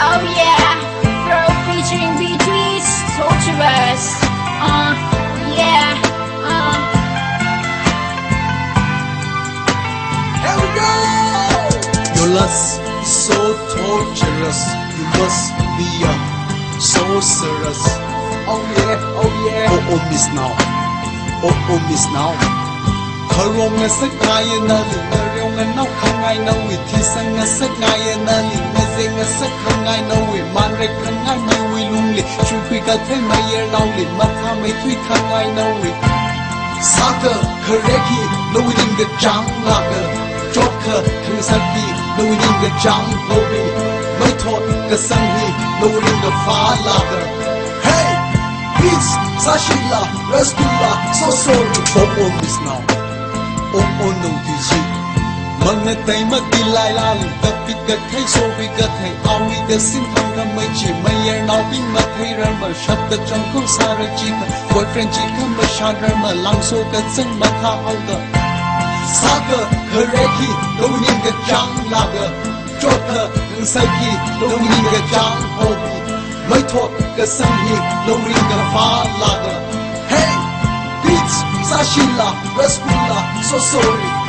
Oh yeah, Bro featuring B-Tweets, Torturous. Yeah, Here we go! Your lust is so torturous. You must be a sorceress. Oh yeah, oh yeah. Oh miss now. Oh miss now. Karong na sa kaya na linarong na now kangay na withisan na sa kaya na linazay na sa kangay na wi manre kangay na wi lungli chukwi ka thay mayer now li matha may thui kangay na wi saka kareki no within the jang laga joker kang saki no within the jang hobi mai thot ka sang hi no within the fa laga hey peace sashila rasgula so sorry oh miss now oh no tiji Mana tay magdilay lalim Tapi gatay so we gatay Awi the sin thang ka may chi Mayer now bin matay rama Shabda chang kong sara chika Boyfriend chika mashadar ma Lang so ka zang matha auda Saka kareki Lawinin ka jang laga Jotka ng saki Lawinin ka jang hobi May thot ka sanghi Lawinin ka fa laga Hey Beats Sashila Rasgula So sorry